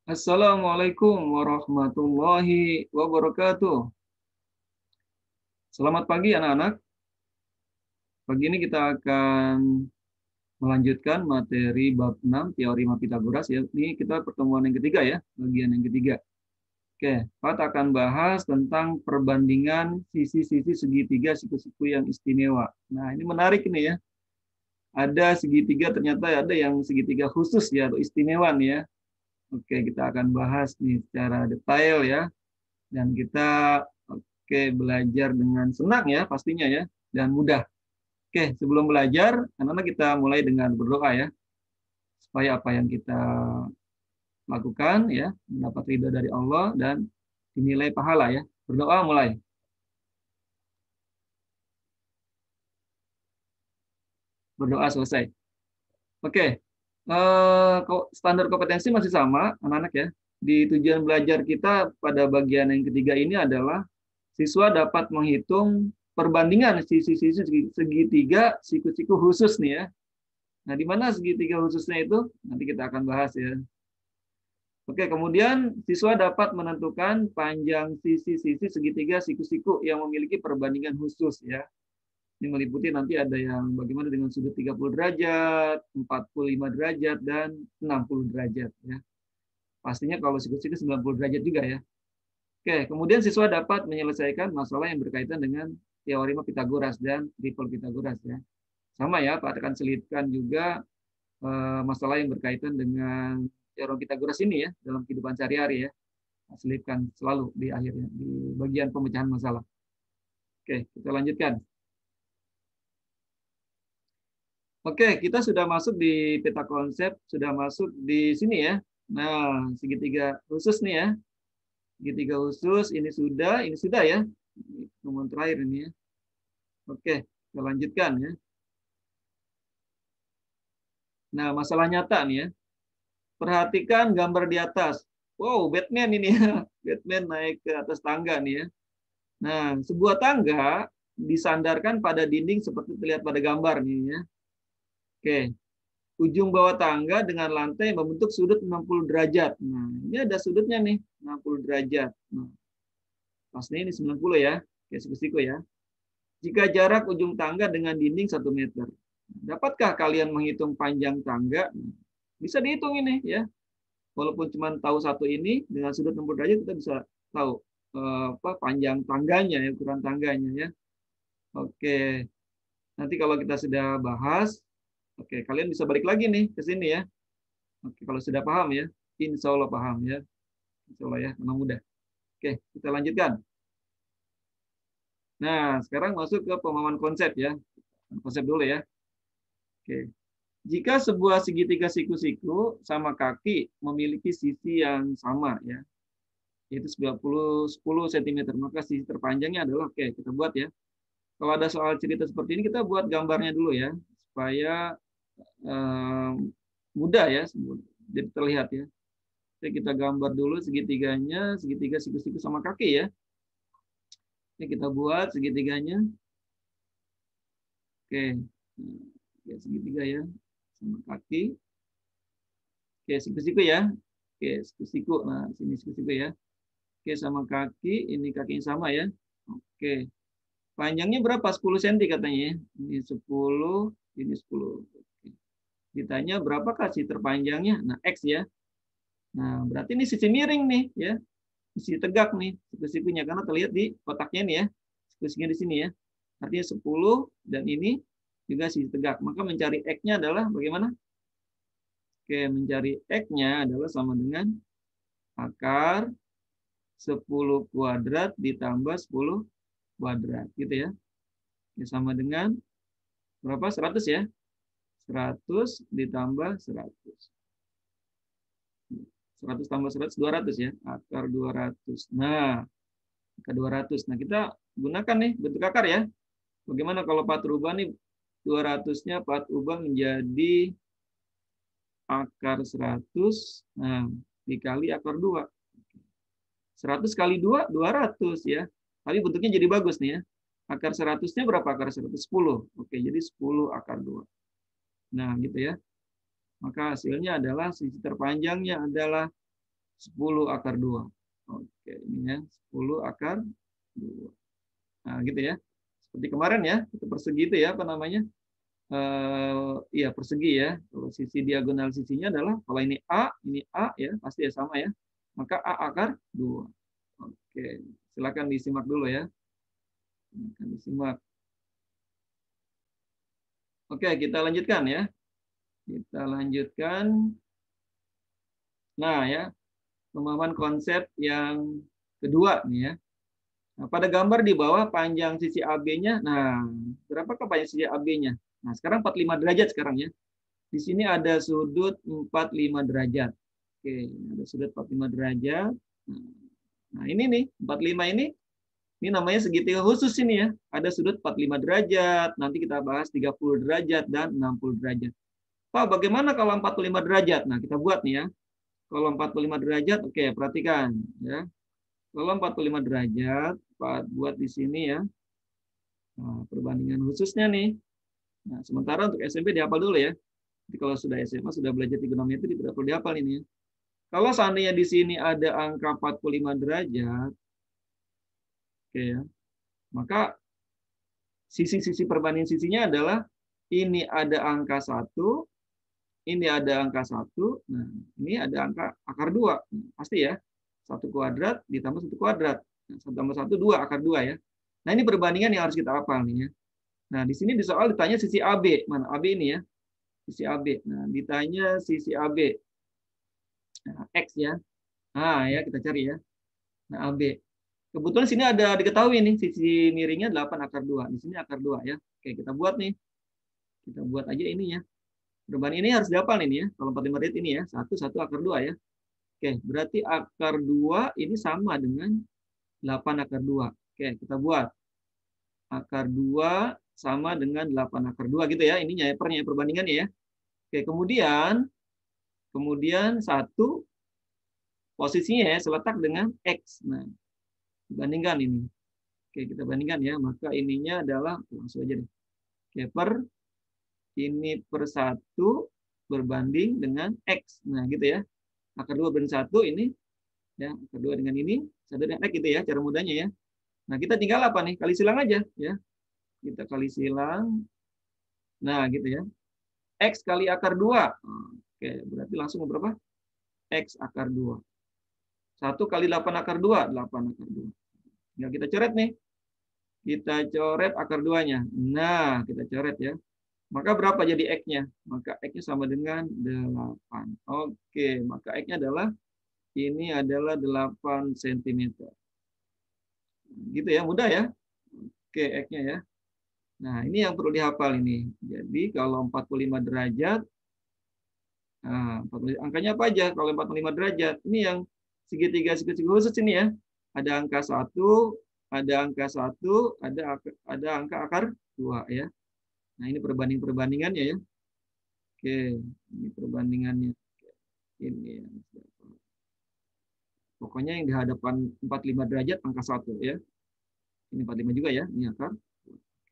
Assalamualaikum warahmatullahi wabarakatuh. Selamat pagi anak-anak. Pagi ini kita akan melanjutkan materi bab 6 teorema Pitagoras ya. Ini kita pertemuan yang ketiga ya, bagian yang ketiga. Oke, Pak akan bahas tentang perbandingan sisi-sisi segitiga siku-siku yang istimewa. Nah, ini menarik ini ya. Ada segitiga ternyata ada yang segitiga khusus ya atau istimewa nih ya. Oke, kita akan bahas nih secara detail ya. Dan kita belajar dengan senang ya pastinya ya dan mudah. Oke, sebelum belajar, anak-anak kita mulai dengan berdoa ya supaya apa yang kita lakukan ya mendapat ridha dari Allah dan dinilai pahala ya. Berdoa mulai. Berdoa selesai. Oke. Standar kompetensi masih sama anak-anak ya. Di tujuan belajar kita pada bagian yang ketiga ini adalah siswa dapat menghitung perbandingan sisi-sisi segitiga siku-siku khusus nih ya. Nah, di mana segitiga khususnya itu? Nanti kita akan bahas ya. Oke, kemudian siswa dapat menentukan panjang sisi-sisi segitiga siku-siku yang memiliki perbandingan khusus ya. Ini meliputi nanti ada yang bagaimana dengan sudut 30 derajat, 45 derajat, dan 60 derajat ya. Pastinya kalau siku-siku 90 derajat juga ya. Oke, kemudian siswa dapat menyelesaikan masalah yang berkaitan dengan teorema Pitagoras dan triple Pitagoras ya. Sama ya, Pak akan selipkan juga masalah yang berkaitan dengan teorema Pitagoras ini ya dalam kehidupan sehari-hari ya. Selipkan selalu di akhirnya di bagian pemecahan masalah. Oke, kita lanjutkan. Oke, kita sudah masuk di peta konsep, sudah masuk di sini ya. Nah, segitiga khusus nih ya. Segitiga khusus ini sudah ya. Nomor terakhir ini ya. Oke, kita lanjutkan ya. Nah, masalah nyata nih ya. Perhatikan gambar di atas. Wow, Batman ini ya. Batman naik ke atas tangga nih ya. Nah, sebuah tangga disandarkan pada dinding seperti terlihat pada gambar nih ya. Oke. Ujung bawah tangga dengan lantai membentuk sudut 60 derajat. Nah, ini ada sudutnya nih, 60 derajat. Nah, pasnya ini 90 ya. Oke, siku-siku ya. Jika jarak ujung tangga dengan dinding 1 meter. Dapatkah kalian menghitung panjang tangga? Bisa dihitung ini ya. Walaupun cuma tahu satu ini, dengan sudut 60 derajat kita bisa tahu apa panjang tangganya ya, ukuran tangganya ya. Oke. Nanti kalau kita sudah bahas, oke, kalian bisa balik lagi nih ke sini ya. Oke, kalau sudah paham ya, insya Allah paham ya. Insya Allah ya, memang mudah. Oke, kita lanjutkan. Nah, sekarang masuk ke pemahaman konsep ya. Konsep dulu ya. Oke. Jika sebuah segitiga siku-siku sama kaki memiliki sisi yang sama ya, yaitu 10 cm, maka sisi terpanjangnya adalah, oke, kita buat ya. Kalau ada soal cerita seperti ini, kita buat gambarnya dulu ya, supaya mudah ya, jadi terlihat ya. Oke, kita gambar dulu segitiganya, segitiga siku-siku sama kaki ya. Oke, kita buat segitiganya. Oke, ya, segitiga ya, sama kaki. Oke, siku-siku ya. Oke, siku-siku. Nah, sini siku-siku ya. Oke, sama kaki, ini kakinya sama ya. Oke. Panjangnya berapa? 10 cm katanya ya. Ini 10, ini 10. Oke. Ditanya berapakah sisi terpanjangnya? Nah, X ya. Nah, berarti ini sisi miring nih ya. Sisi tegak nih siku-sikunya karena terlihat di kotaknya nih ya. Siku-sikunya di sini ya. Artinya 10 dan ini juga sisi tegak. Maka mencari X-nya adalah bagaimana? Oke, mencari X-nya adalah sama dengan akar 10 kuadrat ditambah 10 kuadrat. Gitu ya. Ini sama dengan berapa? 100 ya. 100 ditambah 100. 100 tambah 100, 200 ya. Akar 200. Nah, akar 200. Nah, kita gunakan nih bentuk akar ya. Bagaimana kalau Pak rubah nih 200-nya Pak ubah menjadi akar 100, nah, dikali akar 2. 100 kali 2, 200 ya. Tapi bentuknya jadi bagus nih ya. Akar 100-nya berapa akar 100? 10. Oke, jadi 10 akar 2. Nah, gitu ya. Maka hasilnya adalah sisi terpanjangnya adalah 10 akar 2. Oke, ini ya, 10 akar 2. Nah, gitu ya. Seperti kemarin ya, itu persegi itu ya, apa namanya? Iya, persegi ya. Kalau sisi diagonal sisinya adalah, kalau ini A ya, pasti ya sama ya. Maka A akar 2. Oke, silakan disimak dulu ya. Silakan disimak. Oke, kita lanjutkan ya. Kita lanjutkan. Nah ya, pemahaman konsep yang kedua nih ya. Nah, pada gambar di bawah panjang sisi AB-nya, nah berapa panjang sisi AB-nya? Nah sekarang 45 derajat sekarang ya. Di sini ada sudut 45 derajat. Oke, ada sudut 45 derajat. Nah ini nih, 45 ini namanya segitiga khusus ini ya. Ada sudut 45 derajat, nanti kita bahas 30 derajat dan 60 derajat. Pak, bagaimana kalau 45 derajat? Nah, kita buat nih ya. Kalau 45 derajat, oke, perhatikan ya. Kalau 45 derajat, Pak buat di sini ya. Nah, perbandingan khususnya nih. Nah, sementara untuk SMP dihafal dulu ya. Jadi kalau sudah SMA, sudah belajar trigonometri, tidak perlu dihafal ini ya. Kalau seandainya di sini ada angka 45 derajat, oke ya, maka sisi-sisi perbandingan sisinya adalah ini ada angka 1, ini ada angka 1, nah ini ada angka akar 2. Pasti ya, 1 kuadrat ditambah 1 kuadrat. 1 tambah 1, 2, akar 2 ya. Nah ini perbandingan yang harus kita hafal nih ya. Nah di sini di soal ditanya sisi AB. Mana AB ini ya? Sisi AB. Nah ditanya sisi AB. Nah, X ya. Nah ya kita cari ya. Nah AB. Kebetulan sini ada diketahui nih sisi miringnya 8 akar 2. Di sini akar 2 ya. Oke kita buat nih. Kita buat aja ini ya. Perbandingan ini harus dihafal ini ya. Kalau 45 derajat ini ya. 1 akar 2 ya. Oke, berarti akar 2 ini sama dengan 8 akar 2. Oke, kita buat. Akar 2 sama dengan 8 akar 2 gitu ya. Ininya ya, perbandingannya ya. Oke, kemudian 1 posisinya ya seletak dengan X. Nah, dibandingkan ini. Oke, kita bandingkan ya. Maka ininya adalah, langsung aja deh. Oke, ini per 1 berbanding dengan X. Nah, gitu ya. Akar 2 banding 1 ini ya, akar 2 dengan ini, 1 dengan X gitu ya, cara mudahnya ya. Nah, kita tinggal apa nih? Kali silang aja ya. Kita kali silang. Nah, gitu ya. X kali akar 2. Oke, berarti langsung berapa? X akar 2. 1 kali 8 akar 2, 8 akar 2. Tinggal kita coret nih. Kita coret akar 2-nya. Nah, kita coret ya. Maka berapa jadi X-nya? Maka X-nya sama dengan 8. Oke, maka X-nya adalah, ini adalah 8 cm. Gitu ya, mudah ya. Oke, X-nya ya. Nah, ini yang perlu dihafal ini. Jadi, kalau 45 derajat, nah, angkanya apa aja kalau 45 derajat? Ini yang segitiga khusus ini ya. Ada angka 1, ada angka 1, ada angka akar 2 ya. Nah, ini perbandingannya ya. Oke, ini perbandingannya. Ini ya. Pokoknya yang di hadapan 45 derajat angka 1 ya. Ini 45 juga ya, ini akar.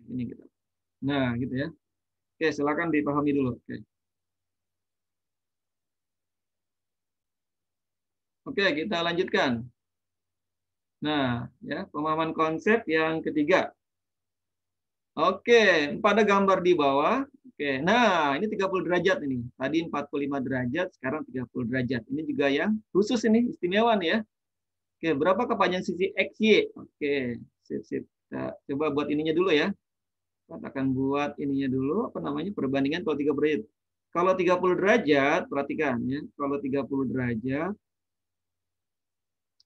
Ini gitu. Nah, gitu ya. Oke, silakan dipahami dulu. Oke, kita lanjutkan. Nah, ya, pemahaman konsep yang ketiga. Oke, pada gambar di bawah. Oke, nah ini 30 derajat ini. Tadi 45 derajat, sekarang 30 derajat. Ini juga yang khusus ini, istimewa nih ya. Oke, berapa kepanjangan sisi XY? Oke, sip. Kita coba buat ininya dulu ya. Kita akan buat ininya dulu, apa namanya, perbandingan kalau 30 derajat. Kalau 30 derajat, perhatikan ya. Kalau 30 derajat,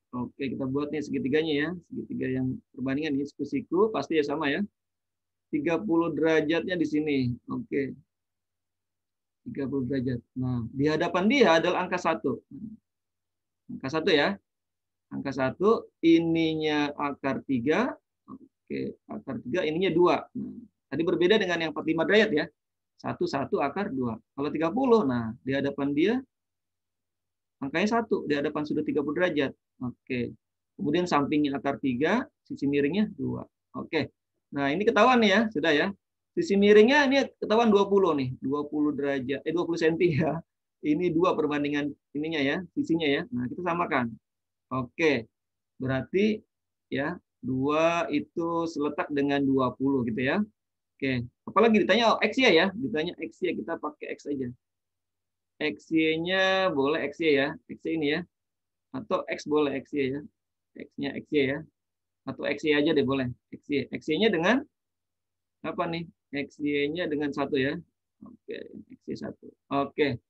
oke, kita buat nih segitiganya ya. Segitiga yang perbandingan ini siku-siku, pasti ya sama ya. 30 derajatnya di sini. Oke. 30 derajat. Nah, di hadapan dia adalah angka 1. Angka 1 ya. Angka 1, ininya akar 3. Oke, akar 3, ininya 2. Nah, tadi berbeda dengan yang 45 derajat ya. 1 akar 2. Kalau 30, nah di hadapan dia angkanya 1, di hadapan sudut 30 derajat. Oke. Kemudian sampingnya akar 3, sisi miringnya 2. Oke. Nah, ini ketahuan nih ya, sudah ya. Sisi miringnya ini ketahuan 20 nih, 20 derajat, 20 cm ya. Ini 2 perbandingan ininya ya, sisinya ya. Nah, kita samakan. Oke. Berarti ya 2 itu seletak dengan 20 gitu ya. Oke. Apalagi ditanya XY ya. Ditanya XY kita pakai X aja. XY-nya boleh XY ya. XY ini ya. Atau X boleh XY ya. X-nya XY ya. Atau XY aja deh boleh. XY. XY-nya dengan apa nih? XY-nya dengan 1 ya. Oke, XY 1. Oke.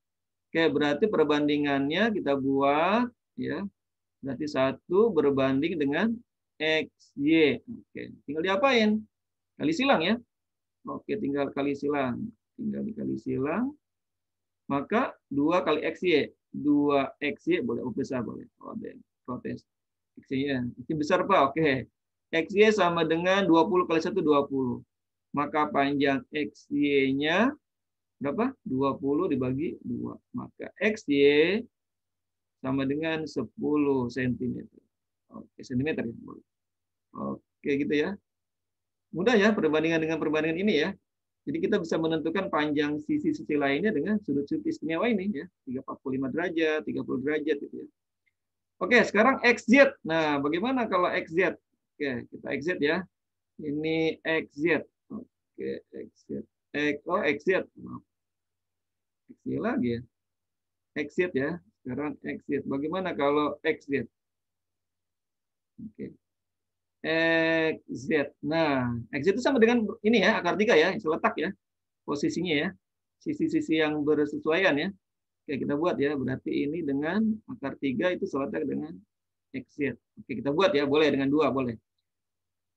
Oke, berarti perbandingannya kita buat ya. Berarti 1 berbanding dengan XY. Oke, tinggal diapain? Kali silang ya. Oke, tinggal kali silang. Tinggal dikali silang. Maka 2 kali XY. 2 XY boleh besar boleh. Oh, ada protes. XY-nya. Ini besar Pak. Oke. XY sama dengan 20 kali 1 20. Maka panjang XY-nya berapa? 20 dibagi 2. Maka XY sama dengan 10 cm. Oke, cm ya. Oke, gitu ya. Mudah ya perbandingan dengan perbandingan ini ya. Jadi kita bisa menentukan panjang sisi-sisi lainnya dengan sudut-sudut istimewa ini ya. 345 derajat, 30 derajat gitu ya. Oke, sekarang XZ. Nah, bagaimana kalau XZ? Oke, kita XZ ya. Ini XZ. Oke, XZ. Oh, XZ. XZ lagi ya. XZ ya. Sekarang XZ. Bagaimana kalau XZ? Oke. XZ. Nah, XZ itu sama dengan ini ya, akar 3 ya, seletak ya. Posisinya ya. Sisi-sisi yang bersesuaian ya. Oke, kita buat ya. Berarti ini dengan akar 3 itu seletak dengan XZ. Oke, kita buat ya. Boleh dengan 2, boleh.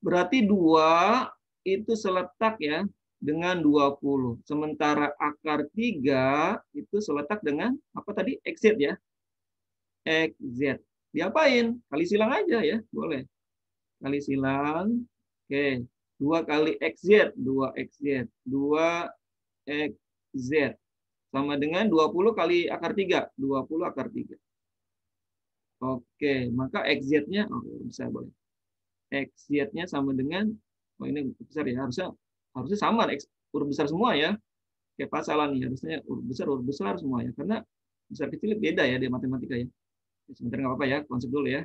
Berarti 2 itu seletak ya dengan 20. Sementara akar 3 itu seletak dengan apa tadi? XZ ya. XZ. Diapain? Kali silang aja ya, boleh. Kali silang. Oke. 2 kali XZ, 2 XZ, 2 XZ. Sama dengan 20 kali akar 3, 20 akar 3. Oke, maka XZ-nya bisa boleh. XZ-nya sama dengan ini besar ya, harusnya sama huruf besar semua ya. Kayak pas salah nih, harusnya huruf besar semua ya. Karena besar kecil beda ya di matematika ya. Sebentar nggak apa-apa ya, konsep dulu ya.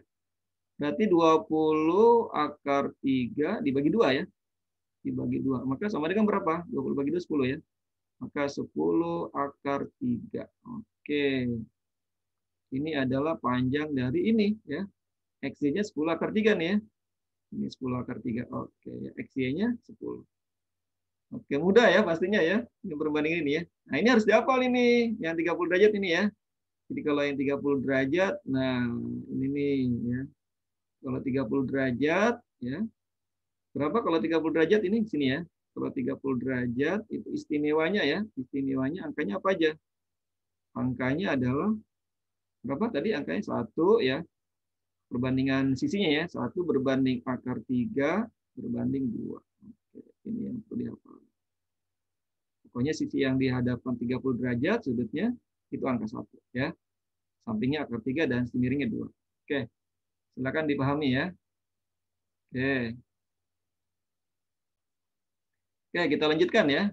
Berarti 20 akar 3 dibagi 2 ya. Dibagi 2. Maka sama dengan berapa? 20 bagi 2, 10 ya. Maka 10 akar 3. Oke. Ini adalah panjang dari ini ya. XY-nya 10 akar 3 nih ya. Ini 10 akar 3. Oke, XY-nya 10. Oke, mudah ya pastinya ya. Ini perbandingan ini ya. Nah, ini harus dihafal ini, yang 30 derajat ini ya. Jadi kalau yang 30 derajat, nah ini nih ya. Kalau 30 derajat ya. Berapa kalau 30 derajat ini di sini ya. Kalau 30 derajat itu istimewanya ya. Istimewanya angkanya apa aja? Angkanya adalah berapa tadi? Angkanya 1 ya. Perbandingan sisinya ya. 1 berbanding akar 3 berbanding 2. Oke, ini yang perlu dihafal. Pokoknya sisi yang di hadapan 30 derajat sudutnya itu angka 1 ya. Sampingnya akar 3 dan sisi miringnya 2. Oke. Silakan dipahami ya. Oke. Oke, kita lanjutkan ya.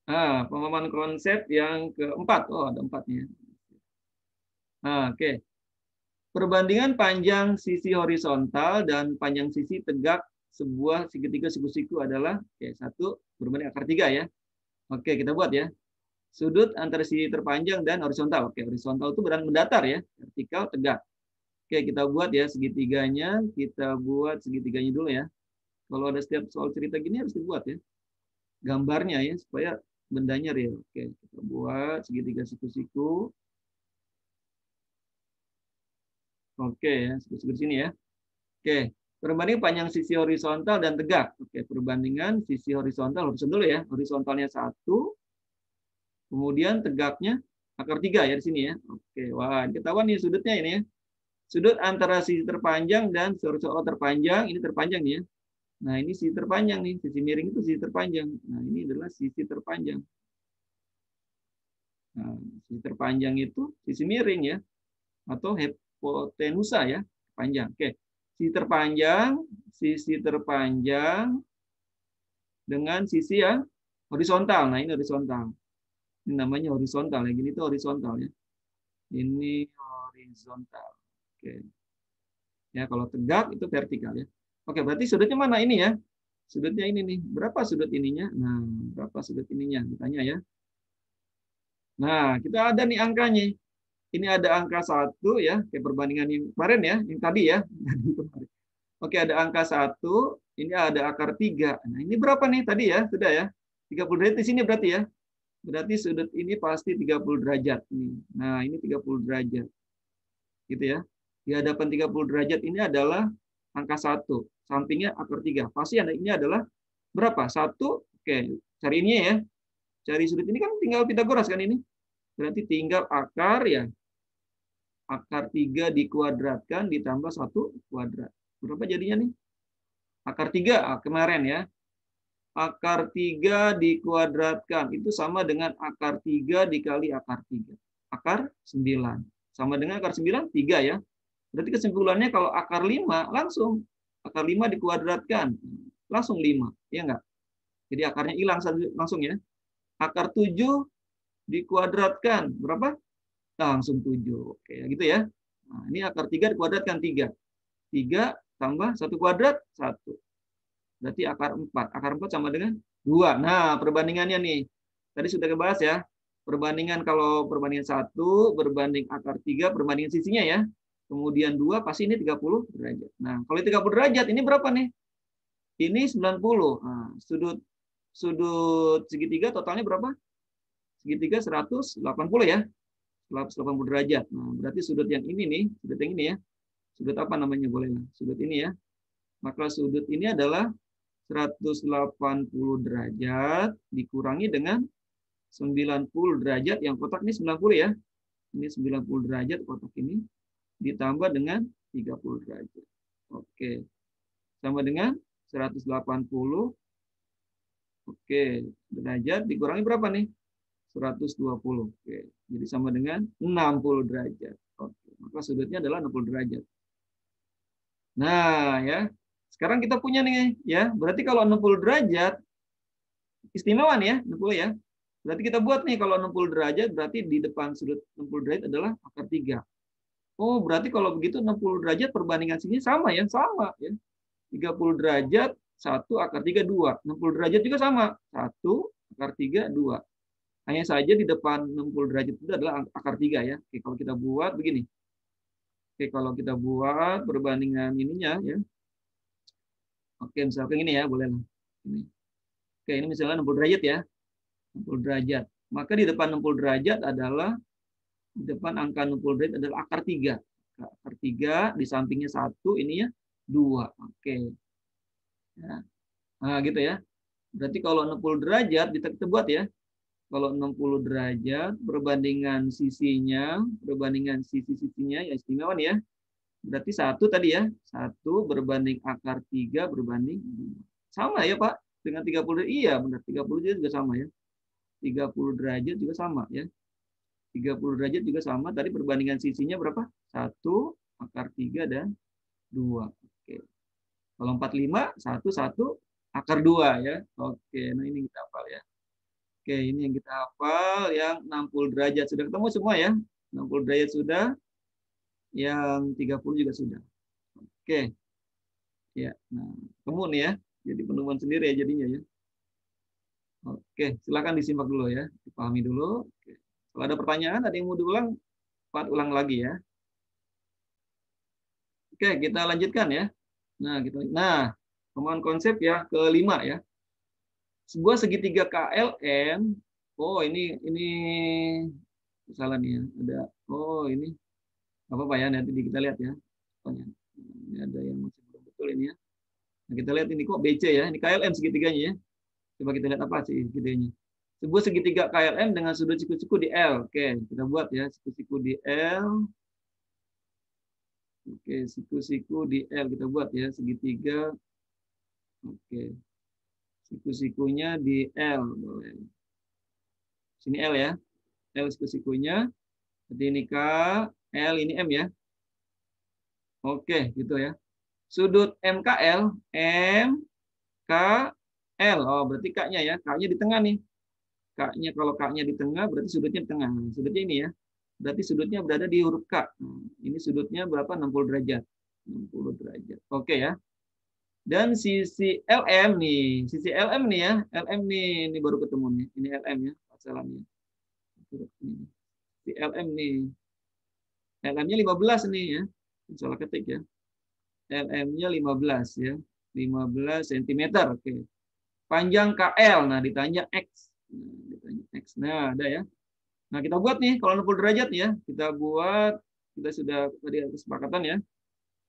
Nah, pemahaman konsep yang keempat. Oh, ada 4-nya. Nah, oke. Perbandingan panjang sisi horizontal dan panjang sisi tegak sebuah segitiga siku-siku adalah satu berbanding akar 3 ya. Oke, kita buat ya. Sudut antara sisi terpanjang dan horizontal. Oke, horizontal itu berada mendatar ya, vertikal tegak. Oke, kita buat ya segitiganya. Kita buat segitiganya dulu ya. Kalau ada setiap soal cerita gini harus dibuat ya. Gambarnya ya supaya bendanya real. Oke, kita buat segitiga siku-siku. Oke ya, siku-siku di sini ya. Oke, perbandingan panjang sisi horizontal dan tegak. Oke, perbandingan sisi horizontal harus dulu ya. Horizontalnya 1, kemudian tegaknya akar 3 ya di sini ya. Oke, wah ketahuan nih sudutnya ini ya. Sudut antara sisi terpanjang dan soal terpanjang, ini terpanjang nih ya. Nah, ini sisi terpanjang nih, sisi miring itu sisi terpanjang. Nah, ini adalah sisi terpanjang. Nah, sisi terpanjang itu sisi miring ya, atau hipotenusa ya, panjang. Oke, sisi terpanjang dengan sisi yang horizontal. Nah, ini horizontal. Ini namanya horizontal ya, gini itu horizontal ya. Ini horizontal. Oke. Ya, kalau tegak itu vertikal ya. Oke, berarti sudutnya mana ini ya? Sudutnya ini nih. Berapa sudut ininya? Nah, berapa sudut ininya? Ditanya ya. Nah, kita ada nih angkanya. Ini ada angka 1 ya, kayak perbandingan yang kemarin ya, yang tadi ya. Oke, ada angka 1, ini ada akar 3. Nah, ini berapa nih tadi ya? Sudah ya. 30 derajat di sini berarti ya. Berarti sudut ini pasti 30 derajat nih. Nah, ini 30 derajat. Gitu ya. Di hadapan 30 derajat ini adalah angka 1. Sampingnya akar 3. Pasti ini adalah berapa? 1. Oke, cari ini ya. Cari sudut ini kan tinggal Pitagoras kan ini. Berarti tinggal akar ya. Akar 3 dikuadratkan ditambah 1 kuadrat. Berapa jadinya nih? Akar 3 kemarin ya. Akar 3 dikuadratkan. Itu sama dengan akar 3 dikali akar 3. Akar 9. Sama dengan akar 9, 3 ya. Berarti kesimpulannya kalau akar 5 langsung. Akar 5 dikuadratkan. Langsung 5. Ya enggak? Jadi akarnya hilang langsung ya. Akar 7 dikuadratkan. Berapa? Langsung 7. Oke, gitu ya. Nah, ini akar 3 dikuadratkan 3. 3 tambah 1 kuadrat, 1. Berarti akar 4. Akar 4 sama dengan 2. Nah, perbandingannya nih. Tadi sudah dibahas ya. Perbandingan kalau perbandingan 1 berbanding akar 3, perbandingan sisinya ya. Kemudian 2 pasti ini 30 derajat. Nah, kalau 30 derajat ini berapa nih? Ini 90. Nah, sudut segitiga totalnya berapa? Segitiga 180 ya. 180 derajat. Nah, berarti sudut yang ini nih, sudut yang ini ya. Sudut apa namanya boleh lah. Sudut ini ya. Maka sudut ini adalah 180 derajat dikurangi dengan 90 derajat, yang kotak ini 90 ya. Ini 90 derajat kotak ini ditambah dengan 30 derajat. Oke. Sama dengan 180. Oke, derajat dikurangi berapa nih? 120. Oke. Jadi sama dengan 60 derajat. Oke. Maka sudutnya adalah 60 derajat. Nah, ya. Sekarang kita punya nih ya. Berarti kalau 60 derajat istimewa nih ya, 60 ya. Berarti kita buat nih kalau 60 derajat berarti di depan sudut 60 derajat adalah akar 3. Oh, berarti kalau begitu 60 derajat perbandingan sini sama ya, sama ya. 30 derajat 1 akar 3 2. 60 derajat juga sama. 1 akar 3 2. Hanya saja di depan 60 derajat itu adalah akar 3 ya. Oke, kalau kita buat begini. Oke, kalau kita buat perbandingan ininya ya. Oke, misalkan ini ya, boleh lah. Ini. Oke, ini misalnya 60 derajat ya. 60 derajat. Maka di depan 60 derajat adalah di depan angka 60 derajat adalah akar 3. Akar 3 di sampingnya 1, ini ya 2. Oke. Ya. Nah, gitu ya. Berarti kalau 60 derajat kita buat ya. Kalau 60 derajat perbandingan sisi-sisinya ya istimewa nih ya. Berarti 1 tadi ya. 1 berbanding akar 3 berbanding 2. Sama ya, Pak? Dengan 30 derajat. Iya, benar. 30 derajat juga sama ya. 30 derajat juga sama ya. 30 derajat juga sama. Tadi perbandingan sisinya berapa? 1 akar 3 dan 2. Oke. Kalau 45, 1, 1 akar 2 ya. Oke, nah ini kita hafal ya. Oke, ini yang kita hafal yang 60 derajat. Sudah ketemu semua ya? 60 derajat sudah. Yang 30 juga sudah. Oke. Ya, nah, ketemu nih ya. Jadi penemuan sendiri ya jadinya ya. Oke, silakan disimak dulu ya. Dipahami dulu. Oke. Kalau ada pertanyaan, ada yang mau diulang, Pak ulang lagi ya. Oke, kita lanjutkan ya. Nah, pemahaman konsep ya kelima ya. Sebuah segitiga KLM. Oh, ini salah nih ya. Ini apa Pak ya? Nanti kita lihat ya. Ini ada yang masih belum betul ini ya. Nah, kita lihat ini kok BC ya. Ini KLM segitiganya ya. Coba kita lihat apa sih segitiganya. Sebuah segitiga KLM dengan sudut siku-siku di L. Oke, kita buat ya siku-siku di L. Oke, siku-siku di L kita buat ya segitiga. Oke. Siku-sikunya di L boleh. Sini L ya. L siku-sikunya. Jadi ini K, L ini M ya. Oke, gitu ya. Sudut MKL, MKL. Oh, berarti K-nya ya. K-nya di tengah nih. K-nya kalau K-nya di tengah berarti sudutnya di tengah. Sudutnya ini ya. Berarti sudutnya berada di huruf K. Ini sudutnya berapa? 60 derajat. 60 derajat. Oke ya. Dan sisi LM nih, sisi LM nih ya, LM nih, ini baru ketemu nih, ini LM ya, masalahnya. Sisi LM nih, LM-nya 15 nih ya, salah ketik ya. LM-nya 15 ya, 15 cm. Oke. Panjang KL, nah ditanya X. Nah, ada ya. Nah, kita buat nih, kalau 60 derajat ya, kita buat, kita sudah tadi ada kesepakatan ya,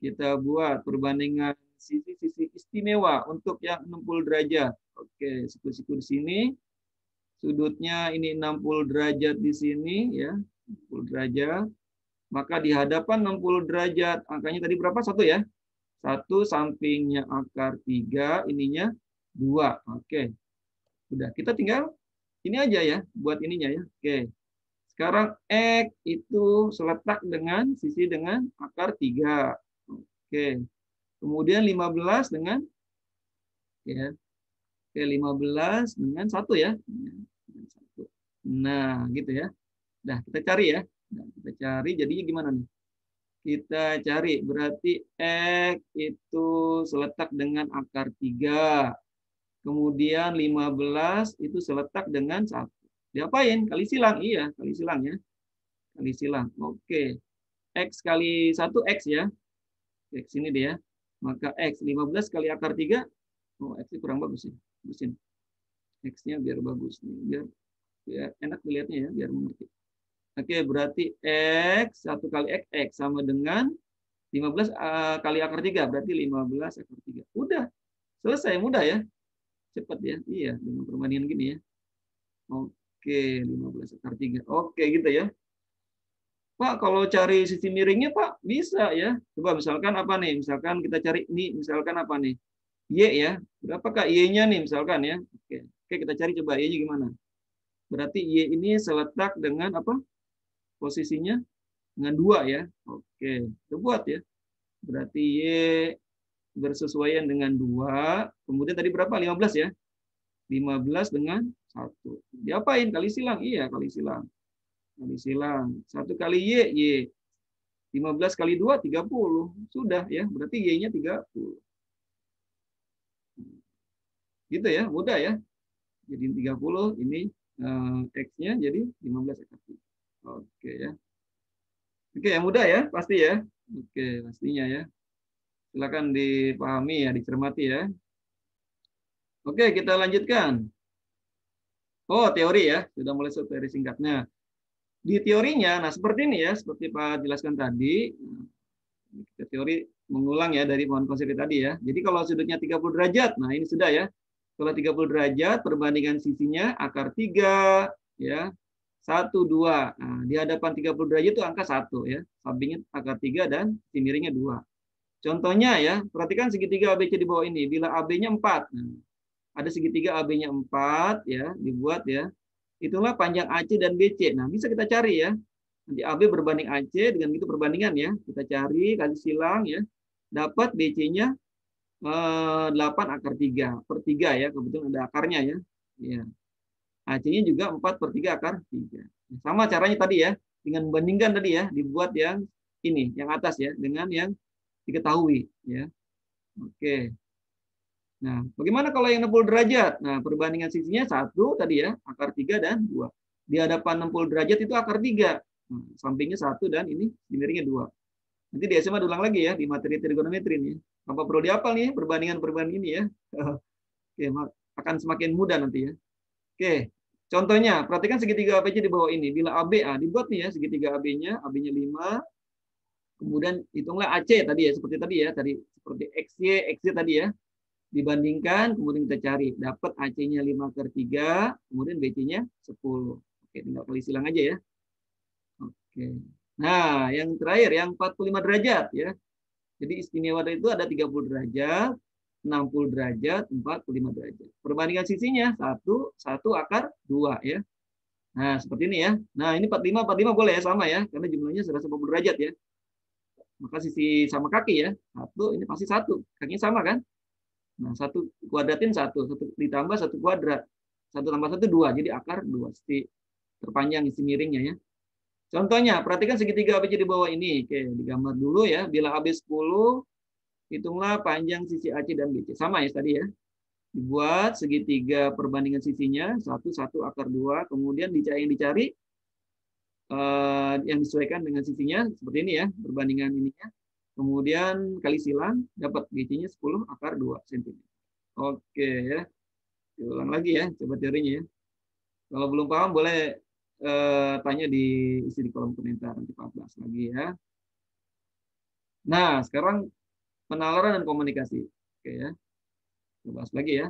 kita buat perbandingan sisi-sisi istimewa untuk yang 60 derajat. Oke, siku-siku di sini, sudutnya ini 60 derajat di sini ya, 60 derajat. Maka di hadapan 60 derajat, angkanya tadi berapa? 1 ya? 1 sampingnya akar 3, ininya 2. Oke. Udah, kita tinggal ini aja ya, buat ininya ya. Oke. Sekarang X itu seletak dengan sisi dengan akar 3. Oke. Kemudian 15 dengan ya. Oke, 15 dengan 1 ya. Nah, gitu ya. Nah, kita cari ya. Nah, kita cari jadinya gimana nih? Kita cari berarti X itu seletak dengan akar 3. Kemudian 15 itu seletak dengan 1. Diapain? Kali silang. Iya, kali silang ya. Kali silang. Oke. X kali 1 X ya. X ini dia. Maka X 15 kali akar 3. Oh, X ini kurang bagus sih. Bagusin. X-nya biar bagus nih. Biar enak dilihatnya ya, biar mengerti. Oke, berarti X 1 kali X sama dengan 15 kali akar 3. Berarti 15 akar 3. Udah. Selesai, mudah ya. Cepat ya. Iya, dengan perbandingan gini ya. Oke, 15 akar 3. Oke, gitu ya. Pak, kalau cari sisi miringnya, Pak, bisa ya. Coba misalkan apa nih? Misalkan kita cari ini, misalkan apa nih? Y ya. Berapakah Y-nya nih misalkan ya? Oke. Oke, kita cari coba Y-nya gimana. Berarti Y ini seletak dengan apa? Posisinya dengan 2 ya. Oke, kita buat ya. Berarti Y bersesuaian dengan 2. Kemudian tadi berapa? 15 ya. 15 dengan 1. Diapain? Kali silang. Iya, kali silang. Kali silang. 1 kali Y. 15 kali 2, 30. Sudah ya, berarti Y-nya 30. Gitu ya, mudah ya. Jadi 30, ini X-nya jadi 15 akar 3. Oke ya. Oke, yang mudah ya, pasti ya. Oke, pastinya ya. Silakan dipahami ya, dicermati ya. Oke, kita lanjutkan. Oh, teori ya. Sudah mulai teori singkatnya. Di teorinya, nah seperti ini ya, seperti Pak jelaskan tadi. Kita teori mengulang ya dari pohon konsili tadi ya. Jadi kalau sudutnya 30 derajat, nah ini sudah ya. Kalau 30 derajat, perbandingan sisinya akar 3, ya. 1, 2. Nah, di hadapan 30 derajat itu angka 1 ya. Sampingnya akar 3 dan sisi miringnya 2. Contohnya ya, perhatikan segitiga ABC di bawah ini. Bila AB-nya 4. Nah, ada segitiga AB-nya 4 ya, dibuat ya. Itulah panjang AC dan BC. Nah, bisa kita cari ya. Nanti AB berbanding AC, dengan itu perbandingan ya. Kita cari, kasih silang ya. Dapat BC-nya 8 akar 3 per 3 ya. Kebetulan ada akarnya ya. Ya. AC-nya juga 4 per 3 akar 3. Sama caranya tadi ya. Dengan membandingkan tadi ya. Dibuat yang ini, yang atas ya. Dengan yang diketahui ya. Oke. Nah, bagaimana kalau yang 60 derajat? Nah, perbandingan sisinya 1 tadi ya, akar 3 dan 2. Di hadapan 60 derajat itu akar 3. Nah, sampingnya 1 dan ini miringnya 2. Nanti di SMA diulang lagi ya, di materi trigonometri nih. Apa perlu dihafal nih perbandingan-perbandingan ini ya. Oke, akan semakin mudah nanti ya. Oke, contohnya, perhatikan segitiga ABC di bawah ini. Bila AB, dibuat nih ya, segitiga AB-nya 5. Kemudian hitunglah AC tadi ya, seperti tadi ya, seperti XY tadi ya. Dibandingkan, kemudian kita cari. Dapat AC-nya 5 per 3, kemudian BC-nya 10. Oke, tinggal kali silang aja ya. Oke. Nah, yang terakhir, yang 45 derajat ya. Jadi istimewa itu ada 30 derajat, 60 derajat, 45 derajat. Perbandingan sisinya 1 akar 2 ya. Nah, seperti ini ya. Nah, ini 45 boleh ya, sama ya. Karena jumlahnya 180 derajat ya. Maka sisi sama kaki ya. 1, ini pasti 1. Kakinya sama kan? Nah, 1 kuadratin 1 ditambah 1 kuadrat. 1 tambah 1, 2. Jadi akar 2. Terpanjang isi miringnya ya. Contohnya, perhatikan segitiga ABC di bawah ini. Oke, digambar dulu ya. Bila AB 10, hitunglah panjang sisi AC dan BC. Sama ya tadi ya. Dibuat segitiga perbandingan sisinya, 1 akar 2. Kemudian yang dicari yang disesuaikan dengan sisinya, seperti ini ya, perbandingan ininya. Kemudian kali silang, dapat BC-nya 10 akar 2 cm. Oke ya. Ulang lagi ya, coba teorinya ya. Kalau belum paham, boleh tanya isi di kolom komentar nanti 14 lagi ya. Nah, sekarang penalaran dan komunikasi. Oke ya. Kita bahas lagi ya.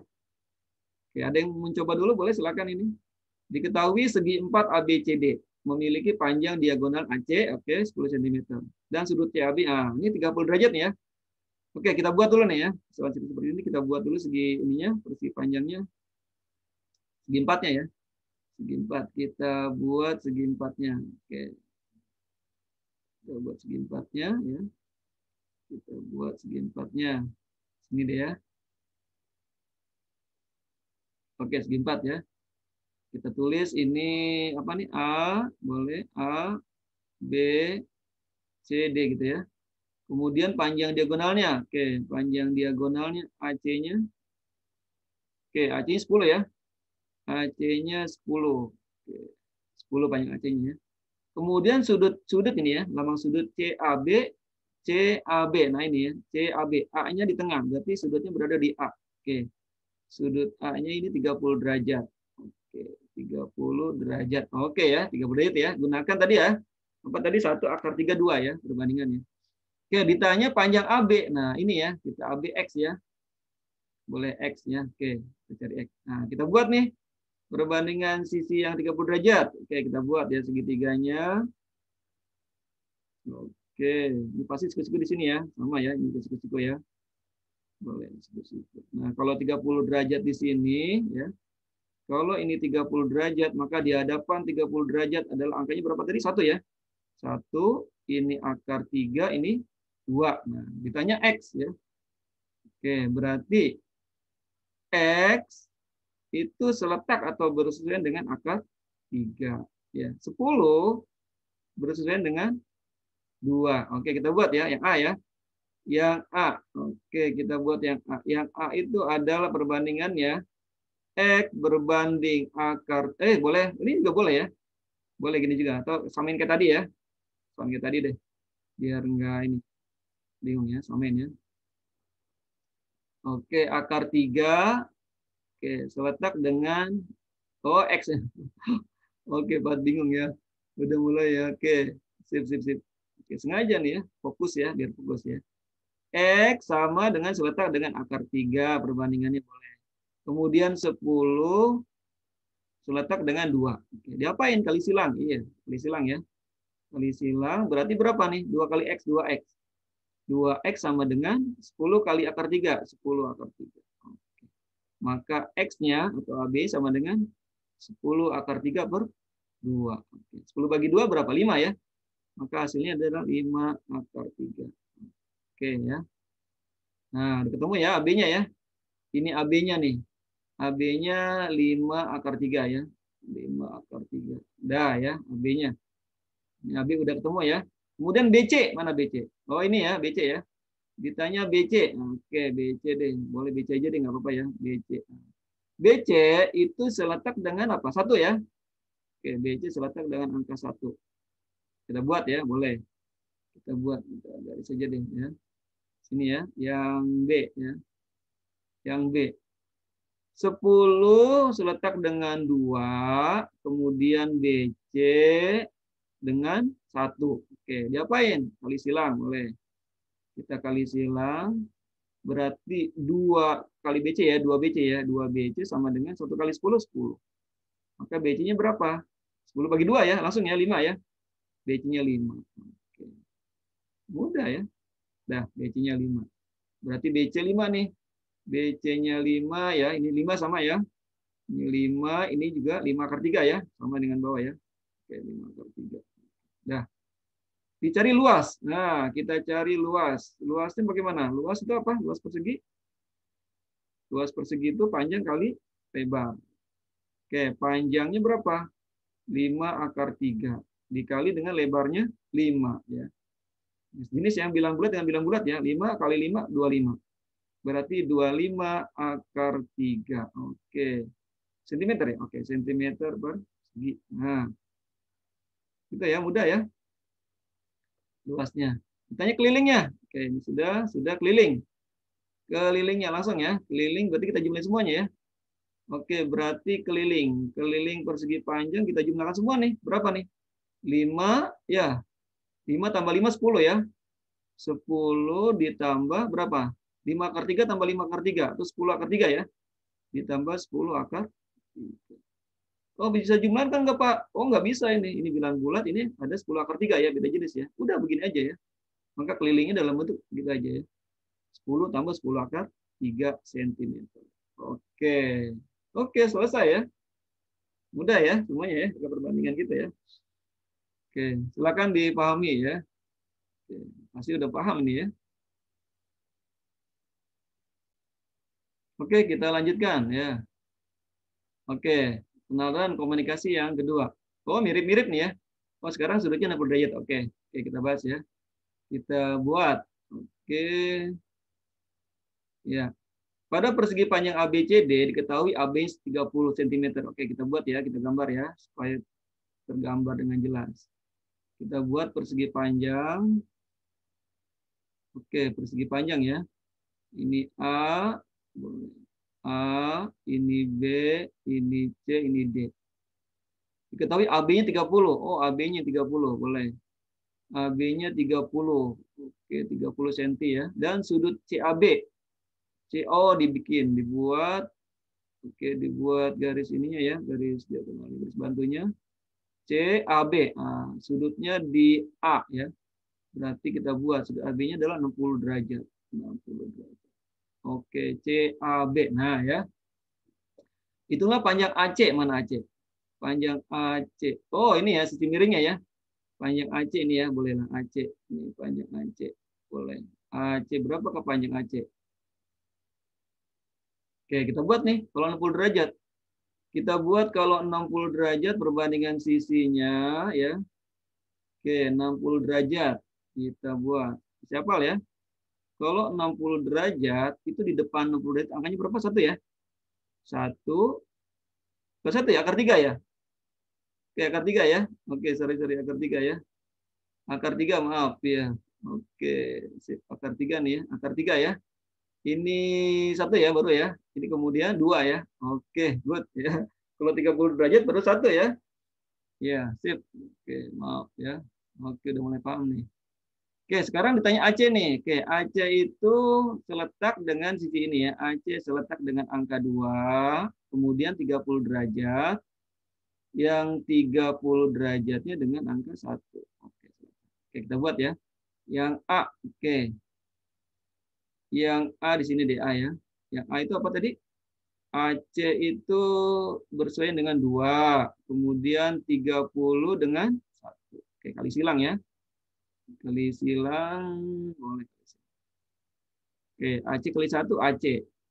Oke, ada yang mencoba dulu boleh silakan ini. Diketahui segi 4 ABCD memiliki panjang diagonal AC oke 10 cm dan sudut CAB ini 30 derajat nih ya. Oke, kita buat dulu nih ya. Seperti ini kita buat dulu segi ininya, persegi panjangnya. Segi 4-nya ya. Segi 4 kita buat segi 4-nya. Oke. Kita buat segi 4-nya ya. Kita buat segi 4-nya. Sini deh ya. Oke, segi 4 ya. Kita tulis ini apa nih? A, boleh A, B, C, D gitu ya. Kemudian panjang diagonalnya. Oke, panjang diagonalnya AC-nya. Oke, AC-nya 10 ya. AC-nya 10. Oke, 10 panjang AC-nya ya. Kemudian sudut ini ya, lambang sudut CAB, CAB. Nah ini ya, CAB. A-nya di tengah, berarti sudutnya berada di A. Oke. Sudut A-nya ini 30 derajat. Oke, 30 derajat. Oke ya, 30 derajat ya. Gunakan tadi ya. Apa tadi 1 akar 3 2 ya perbandingannya. Oke, ditanya panjang AB. Nah, ini ya, kita AB X ya. Boleh X ya. Oke, kita cari X. Nah, kita buat nih perbandingan sisi yang 30 derajat. Oke, kita buat ya segitiganya. Oke, ini pasti siku-siku di sini ya. Sama ya, ini siku-siku ya. Boleh siku-siku. Nah, kalau 30 derajat di sini ya. Kalau ini 30 derajat, maka di hadapan 30 derajat adalah angkanya berapa tadi? 1 ya. 1, ini akar 3, ini 2. Nah, ditanya X ya. Oke, berarti X itu seletak atau bersesuaian dengan akar 3. Ya, 10 bersesuaian dengan 2. Oke, kita buat ya, yang A ya. Yang A. Oke, kita buat yang A. Yang A itu adalah perbandingannya X berbanding akar, boleh, ini juga boleh ya. Boleh gini juga, atau samain kayak tadi ya. Samain kayak tadi deh. Biar enggak ini bingung ya, samain ya. Oke, akar 3. Oke, seletak dengan X ya. Oke, buat bingung ya. Udah mulai ya. Oke, sip sip sip. Oke, sengaja nih ya, fokus ya, biar fokus ya. X sama dengan seletak dengan akar 3, perbandingannya boleh. Kemudian 10 seletak dengan 2. Oke, diapain? Kali silang. Iya, kali silang ya. Kali silang berarti berapa nih? 2 kali X, 2X. 2X sama dengan 10 kali akar 3. 10 akar 3. Oke. Maka X-nya atau AB sama dengan 10 akar 3 per 2. Oke. 10 bagi 2 berapa? 5 ya. Maka hasilnya adalah 5 akar 3. Oke ya. Nah, ketemu ya AB-nya ya. Ini AB-nya nih. AB-nya 5 akar 3 ya. 5 akar 3. Dah ya, AB-nya. Ini AB udah ketemu ya. Kemudian BC, mana BC? Oh ini ya, BC ya. Ditanya BC. Oke, BC deh. Boleh BC aja deh, nggak apa-apa ya. BC. BC itu seletak dengan apa? 1 ya. Oke, BC seletak dengan angka 1. Kita buat ya, boleh. Kita buat. Kita garis saja deh ya. Sini ya, yang B ya. Yang B. 10 seletak dengan 2, kemudian BC dengan 1. Oke, diapain? Kali silang, boleh. Kita kali silang, berarti 2 kali BC ya, 2 BC ya. 2 BC sama dengan 1 kali 10, 10. Maka BC-nya berapa? 10 bagi 2 ya, langsung ya, 5 ya. BC-nya 5. Oke. Mudah ya. Dah, BC-nya 5. Berarti BC 5 nih. BC-nya 5 ya, ini 5 sama ya. Ini 5, ini juga 5 akar 3 ya, sama dengan bawah ya. Oke, 5 akar 3. Dah. Dicari luas. Nah, kita cari luas. Luasnya bagaimana? Luas itu apa? Luas persegi. Luas persegi itu panjang kali lebar. Oke, panjangnya berapa? 5 akar 3. dikali dengan lebarnya 5 ya. Jenis yang bilang bulat dengan bilang bulat ya. 5 kali 5 25. Berarti 25 akar 3. Oke. Sentimeter ya? Oke, sentimeter persegi. Nah, gitu ya, mudah ya. Luasnya. Ditanya kelilingnya. Oke, ini sudah keliling. Kelilingnya langsung ya. Keliling berarti kita jumlahin semuanya ya. Oke, berarti keliling. Keliling persegi panjang kita jumlahkan semua nih. Berapa nih? 5 ya. 5 tambah 5 10 ya. 10 ditambah berapa? 5 akar 3 tambah 5 akar 3. Itu 10 akar 3 ya. Ditambah 10 akar 3. Oh, bisa jumlahan kan nggak, Pak? Oh, nggak bisa ini. Ini bilang bulat, ini ada 10 akar 3 ya. Beda jenis ya. Udah begini aja ya. Maka kelilingnya dalam bentuk gitu aja ya. 10 tambah 10 akar 3 cm. Oke. Oke, selesai ya. Mudah ya semuanya ya. Kita perbandingan kita ya. Oke, silakan dipahami ya. Oke, pasti udah paham ini ya. Oke, kita lanjutkan ya. Oke, penalaran komunikasi yang kedua. Oh, mirip-mirip nih ya. Oh, sekarang sudutnya 60 derajat. Oke, oke kita bahas ya. Kita buat. Oke. Ya. Pada persegi panjang ABCD diketahui AB 30 cm. Oke, kita buat ya, kita gambar ya supaya tergambar dengan jelas. Kita buat persegi panjang. Oke, persegi panjang ya. Ini A, A, ini B, ini C, ini D. Diketahui AB-nya 30. Oh, AB-nya 30, boleh. AB-nya 30. Oke, 30 cm ya. Dan sudut CAB. CO dibuat. Oke, dibuat garis ininya ya, garis diagonal, garis bantunya. CAB. Nah, sudutnya di A ya. Berarti kita buat sudut AB-nya adalah 60 derajat. 60 derajat. Oke, CAB. Nah, ya. Itulah panjang AC. Mana AC? Panjang AC. Oh, ini ya sisi miringnya ya. Panjang AC ini ya, bolehlah AC. Ini panjang AC. Boleh. AC berapa ke panjang AC? Oke, kita buat nih kalau 60 derajat. Kita buat kalau 60 derajat perbandingan sisinya ya. Oke, 60 derajat. Kita buat. Siapa ya? Kalau 60 derajat itu di depan 60 derajat angkanya berapa? 1 ya? 1. Ke 1 ya, akar 3 ya? Oke, akar 3 ya. Oke, sorry akar 3 ya. Akar 3 maaf ya. Oke, sip. Akar 3 nih ya. Akar 3 ya. Ini 1 ya baru ya. Ini kemudian 2 ya. Oke, good ya. Kalau 30 derajat baru 1 ya. Ya, sip. Oke, maaf ya. Oke, udah mulai paham nih. Oke, sekarang ditanya AC nih. Oke, AC itu seletak dengan sisi ini ya. AC seletak dengan angka 2, kemudian 30 derajat. Yang 30 derajatnya dengan angka 1. Oke, kita buat ya. Yang A, oke. Yang A di sini DA ya. Yang A itu apa tadi? AC itu bersesuaian dengan 2. Kemudian 30 dengan 1. Oke, kali silang ya. Kali silang. Boleh. Oke, AC kali 1 AC.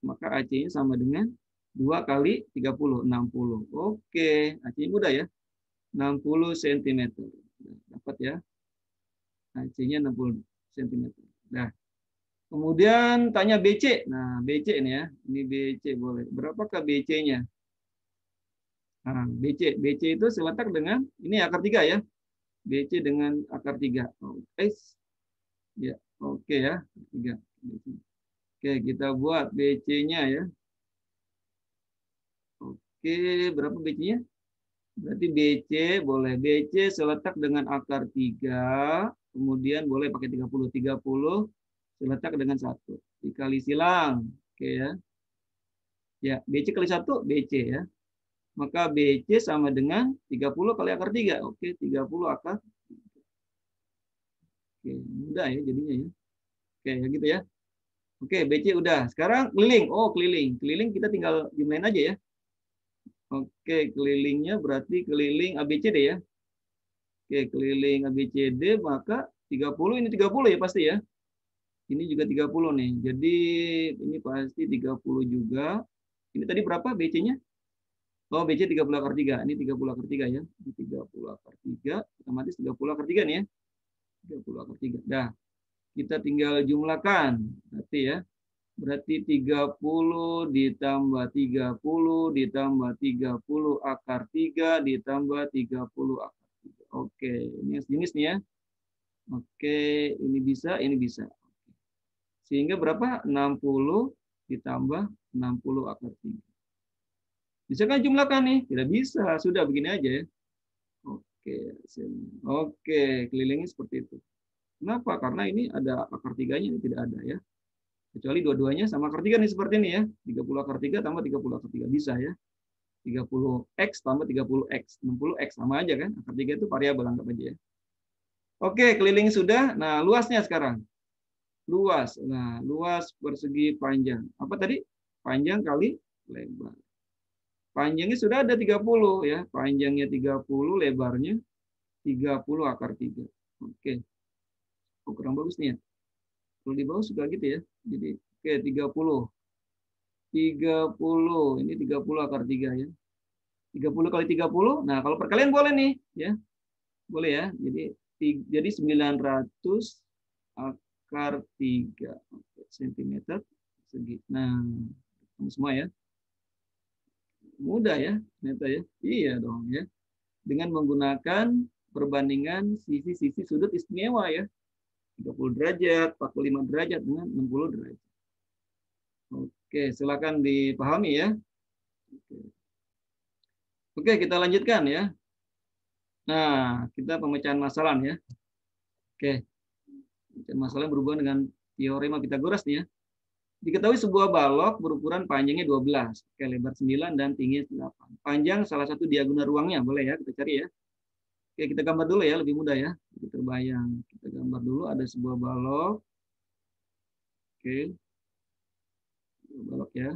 Maka AC-nya sama dengan 2 kali 30, 60. Oke, AC-nya mudah ya. 60 cm. Dapat ya. AC-nya 60 cm. Nah, kemudian tanya BC. Nah, BC ini ya. Ini BC boleh. Berapakah BC-nya? Nah, BC itu seletak dengan ini akar 3 ya. BC dengan akar 3. Oke. Ya, oke ya. 3. Oke, kita buat BC-nya ya. Oke, berapa BC-nya? Berarti BC boleh. BC seletak dengan akar 3. Kemudian boleh pakai 30. 30 seletak dengan 1. Dikali silang. Oke ya. Ya, BC kali 1, BC ya. Maka BC sama dengan 30 kali akar 3. Oke, 30 akar 3. Oke, mudah ya jadinya ya. Oke, ya gitu ya. Oke, BC udah. Sekarang keliling. Oh, keliling. Keliling kita tinggal jumlahin aja ya. Oke, kelilingnya berarti keliling ABCD ya. Oke, keliling ABCD maka 30 ini 30 ya pasti ya. Ini juga 30 nih. Jadi ini pasti 30 juga. Ini tadi berapa BC-nya? Oh, BC 30 akar 3. Ini 30 akar 3 ya. Ini 30 akar 3. Otomatis 30 akar 3 nih ya. 30 akar 3. Dah, kita tinggal jumlahkan. Berarti ya. Berarti 30 ditambah 30 ditambah 30 akar 3 ditambah 30 akar 3. Oke, ini jenis nih ya. Oke, ini bisa. Sehingga berapa? 60 ditambah 60 akar 3. Bisa kan jumlahkan nih? Tidak bisa, sudah begini aja ya. Oke, oke, kelilingnya seperti itu. Kenapa? Karena ini ada akar 3-nya, ini tidak ada ya. Kecuali dua-duanya sama akar 3 nih seperti ini ya. 30 akar 3 tambah 30 akar 3. Bisa ya. 30x tambah 30x. 60x sama aja kan. Akar 3 itu variabel, anggap aja ya. Oke, keliling sudah. Nah, luasnya sekarang. Luas. Nah, luas persegi panjang. Apa tadi? Panjang kali lebar. Panjangnya sudah ada 30 ya. Panjangnya 30, lebarnya 30 akar 3. Oke. Oh, kurang bagus nih ya. Kalau di bawah suka gitu ya. Jadi, oke, 30. 30. Ini 30 akar 3 ya. 30 kali 30. Nah, kalau perkalian boleh nih ya. Boleh ya. Jadi 900 akar 3 cm segi. Nah, semua ya. Mudah ya, ternyata ya. Iya dong ya. Dengan menggunakan perbandingan sisi-sisi sudut istimewa ya. 30 derajat, 45 derajat dengan 60 derajat. Oke, silakan dipahami ya. Oke, kita lanjutkan ya. Nah, kita pemecahan masalah ya. Oke. Pemecahan masalah berhubungan dengan teorema Pythagoras nih ya. Diketahui sebuah balok berukuran panjangnya 12, oke, lebar 9 dan tingginya 8. Panjang salah satu diagonal ruangnya, boleh ya, kita cari ya. Oke, kita gambar dulu ya, lebih mudah ya. Jadi terbayang. Kita gambar dulu ada sebuah balok. Oke. Balok ya.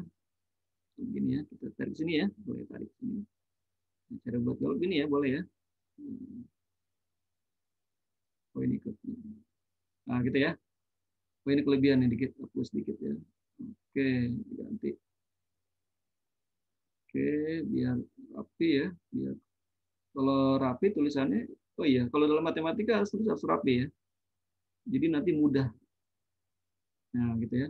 Begini ya, kita tarik sini ya. Boleh tarik sini. Cara buat balok gini ya, boleh ya. Oh, ini nah, gitu ya. Oh, ini kelebihannya dikit, hapus dikit ya. Oke, ganti. Oke, biar rapi ya, biar kalau rapi tulisannya, oh iya, kalau dalam matematika harus rapi ya. Jadi nanti mudah. Nah, gitu ya.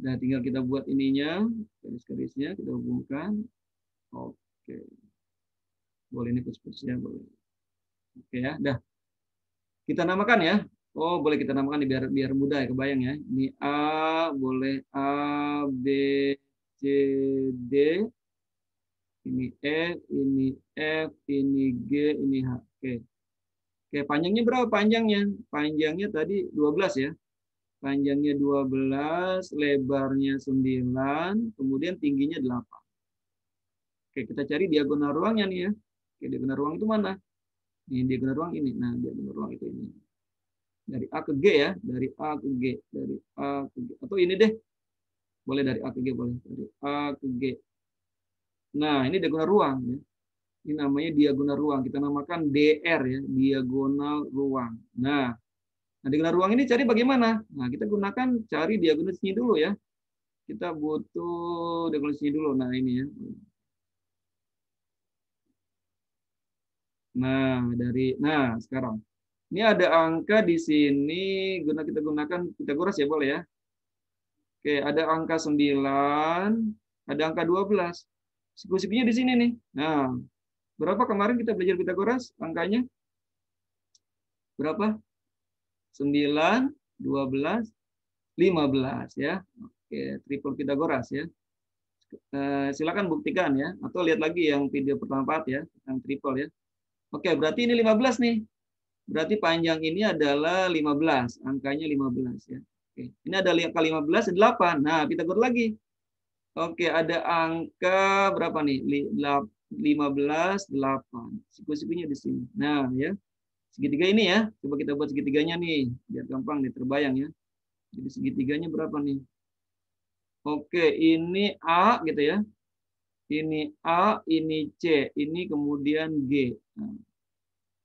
Nah, tinggal kita buat ininya, garis-garisnya kita hubungkan. Oke. Boleh ini putus-putusnya, boleh. Oke ya, dah. Kita namakan ya. Oh, boleh kita namakan biar mudah ya, kebayang ya. Ini A, boleh A, B, C, D. Ini E, ini F, ini G, ini H. Oke. Oke, panjangnya berapa panjangnya? Panjangnya tadi 12 ya. Panjangnya 12, lebarnya 9, kemudian tingginya 8. Oke, kita cari diagonal ruangnya nih ya. Oke, diagonal ruang itu mana? Ini diagonal ruang ini. Nah, diagonal ruang itu ini. Dari A ke G ya, dari A ke G, dari A ke G. Atau ini deh. Boleh dari A ke G, boleh. Dari A ke G. Nah, ini diagonal ruang ya. Ini namanya diagonal ruang. Kita namakan DR ya, diagonal ruang. Nah, diagonal ruang ini cari bagaimana? Nah, kita gunakan cari diagonal sini dulu ya. Kita butuh diagonal sini dulu. Nah, ini ya. Nah, sekarang. Ini ada angka di sini, kita gunakan Pythagoras ya, boleh ya. Oke, ada angka 9, ada angka 12. Siku-sikunya di sini nih. Nah, berapa kemarin kita belajar Pythagoras angkanya? Berapa? 9, 12, 15 ya. Oke, triple Pythagoras ya. Silakan buktikan ya, atau lihat lagi yang video pertama part ya, yang triple ya. Oke, berarti ini 15 nih. Berarti panjang ini adalah 15, angkanya 15 ya. Oke, ini ada angka 15, 8. Nah, Pythagoras lagi. Oke, ada angka berapa nih? 15, 8. Siku-sikunya di sini. Nah, ya. Segitiga ini ya. Coba kita buat segitiganya nih, biar gampang nih terbayang ya. Jadi segitiganya berapa nih? Oke, ini A gitu ya. Ini A, ini C, ini kemudian G. Nah,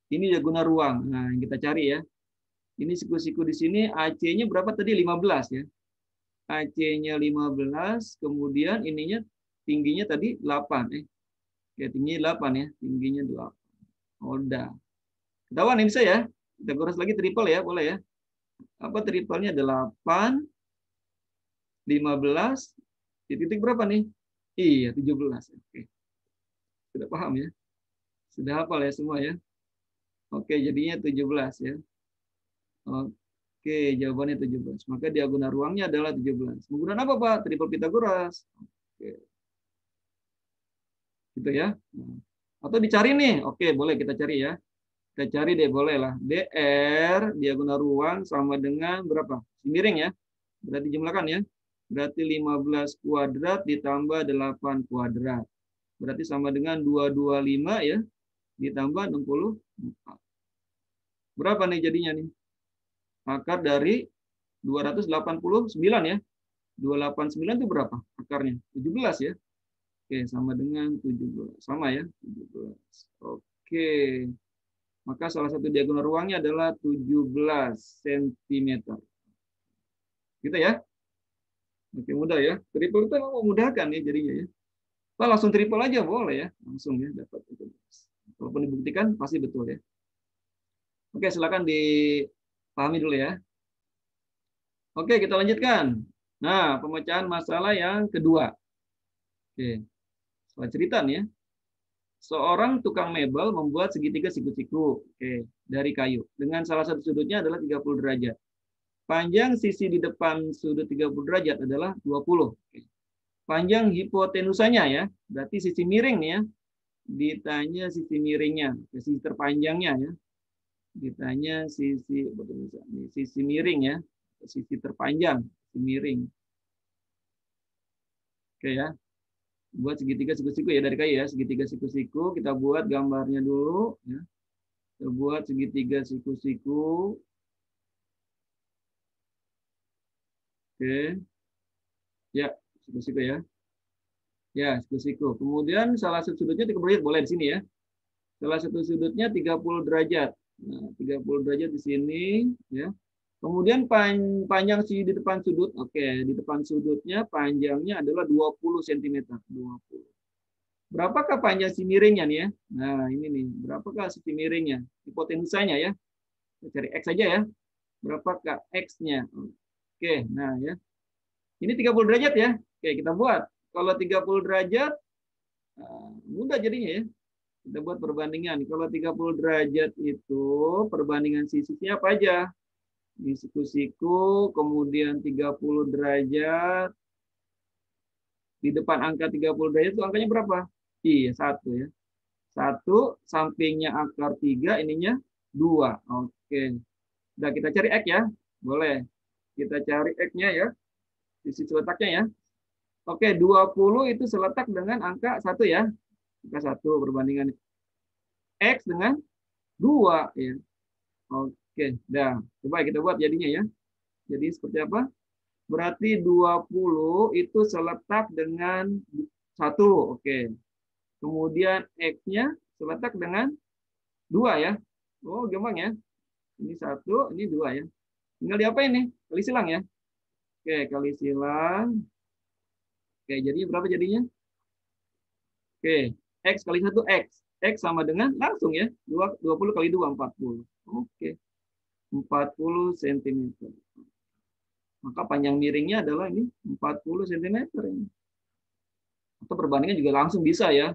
ini diagonal ruang. Nah, yang kita cari ya. Ini siku-siku di sini AC-nya berapa tadi? 15 ya. AC-nya 15, kemudian ininya tingginya tadi 8. Oke, tinggi 8 ya. Tingginya 8. Oh, udah. Ketahuan ini bisa ya. Kita kuras lagi triple ya, boleh ya. Apa triplenya? 8, 15, di titik berapa nih? Iya, 17. Oke. Sudah paham ya? Sudah hafal ya semua ya? Oke, jadinya 17 ya. Oke, jawabannya 17. Maka diagonal ruangnya adalah 17. Menggunakan apa, Pak? Triple Pitagoras. Oke. Gitu ya. Atau dicari nih. Oke, boleh kita cari ya. Kita cari deh, boleh lah. DR, diagonal ruang, sama dengan berapa? Miring ya. Berarti jumlahkan ya. Berarti 15 kuadrat ditambah 8 kuadrat. Berarti sama dengan 225 ya. Ditambah 64. Berapa nih jadinya nih? Akar dari 289 ya. 289 itu berapa akarnya? 17 ya. Oke, sama dengan 17. Sama ya, 17. Oke. Maka salah satu diagonal ruangnya adalah 17 cm. Gitu ya. Oke, mudah ya. Triple itu memudahkan ya jadinya ya. Nah, langsung triple aja boleh ya. Langsung ya dapat 17. Walaupun dibuktikan pasti betul ya. Oke, silakan dipahami dulu ya. Oke, kita lanjutkan. Nah, pemecahan masalah yang kedua. Oke, soal cerita nih ya. Seorang tukang mebel membuat segitiga siku-siku, oke, dari kayu. Dengan salah satu sudutnya adalah 30 derajat. Panjang sisi di depan sudut 30 derajat adalah 20. Oke. Panjang hipotenusanya ya, berarti sisi miring nih ya. Ditanya sisi miringnya, sisi terpanjangnya ya. Ditanya sisi miring ya, sisi terpanjang, sisi miring. Oke ya. Buat segitiga siku-siku ya dari kayu ya, segitiga siku-siku. Kita buat gambarnya dulu ya. Kita buat segitiga siku-siku. Oke. Ya, siku-siku ya. Ya, siku-siku. Kemudian salah satu sudutnya 30 derajat boleh di sini ya. Salah satu sudutnya 30 derajat. Nah, 30 derajat di sini ya. Kemudian panjang sisi di depan sudut. Oke, di depan sudutnya panjangnya adalah 20 cm. 20. Berapakah panjang sisi miringnya nih ya? Nah, ini nih. Berapakah sisi miringnya? Hipotenusanya ya. Kita cari X saja ya. Berapakah X-nya? Oke, nah ya. Ini 30 derajat ya. Oke, kita buat. Kalau 30 derajat, mudah jadinya ya. Kita buat perbandingan. Kalau 30 derajat itu, perbandingan sisinya apa aja? Di siku-siku, kemudian 30 derajat. Di depan angka 30 derajat itu angkanya berapa? Iya, 1 ya. 1, sampingnya akar 3, ininya 2. Oke. Nah, kita cari X ya. Boleh. Kita cari X-nya ya. Sisi letaknya ya. Oke, 20 itu seletak dengan angka 1 ya. Angka 1 perbandingan X dengan 2 ya. Oke, dah. Coba kita buat jadinya ya. Jadi seperti apa? Berarti 20 itu seletak dengan 1. Oke. Kemudian X-nya seletak dengan 2 ya. Oh, gampang ya. Ini 1, ini 2 ya. Tinggal diapain nih? Kali silang ya. Oke, kali silang. Oke, jadi berapa jadinya? Oke, X kali 1 X. X sama dengan langsung ya. 20 kali 2, 40. Oke. 40 cm. Maka panjang miringnya adalah ini 40 cm. Atau perbandingan juga langsung bisa ya.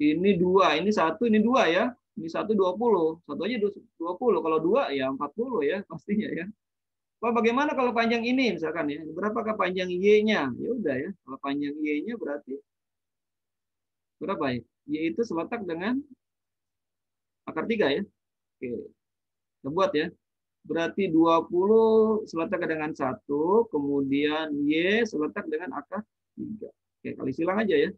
Ini 2, ini 1, ini 2 ya. Ini 1 20. Satu aja 20. Kalau 2 ya 40 ya pastinya ya. Pak, bagaimana kalau panjang ini misalkan ya? Berapakah panjang Y-nya? Ya udah ya. Kalau panjang Y-nya berarti berapa ya? Y itu seletak dengan akar 3 ya. Oke. Kita buat ya. Berarti 20 seletak dengan 1, kemudian Y seletak dengan akar 3. Oke, kali silang aja ya.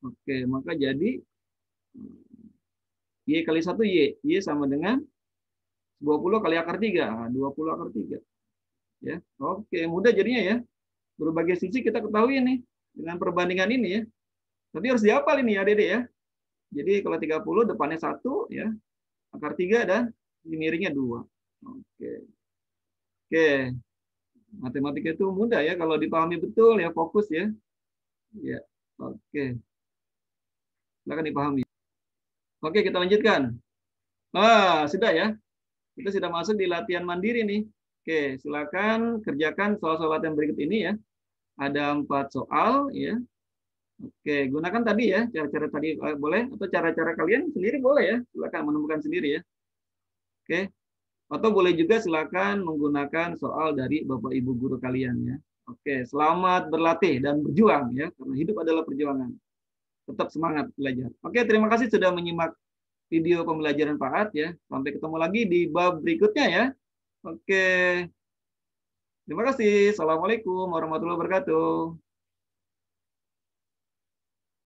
Oke, maka jadi Y kali 1 Y. Y sama dengan 20 kali akar 3. 20 akar 3. Ya. Oke, mudah jadinya ya. Berbagai sisi kita ketahui nih dengan perbandingan ini ya. Tapi harus dihafal ini ya, Dede ya. Jadi kalau 30 depannya 1 ya. Akar 3 dan miringnya 2. Oke. Oke. Matematika itu mudah ya kalau dipahami betul ya, fokus ya. Ya. Oke. Silakan dipahami. Oke, kita lanjutkan. Sudah ya. Kita sudah masuk di latihan mandiri nih. Oke, silakan kerjakan soal-soal yang berikut ini ya. Ada 4 soal ya. Oke, gunakan tadi ya cara-cara tadi boleh atau cara-cara kalian sendiri boleh ya. Silakan menemukan sendiri ya. Oke. Atau boleh juga silakan menggunakan soal dari Bapak Ibu guru kalian ya. Oke, selamat berlatih dan berjuang ya, karena hidup adalah perjuangan. Tetap semangat belajar. Oke, terima kasih sudah menyimak video pembelajaran Pak At ya. Sampai ketemu lagi di bab berikutnya ya. Oke. Terima kasih. Assalamualaikum warahmatullahi wabarakatuh.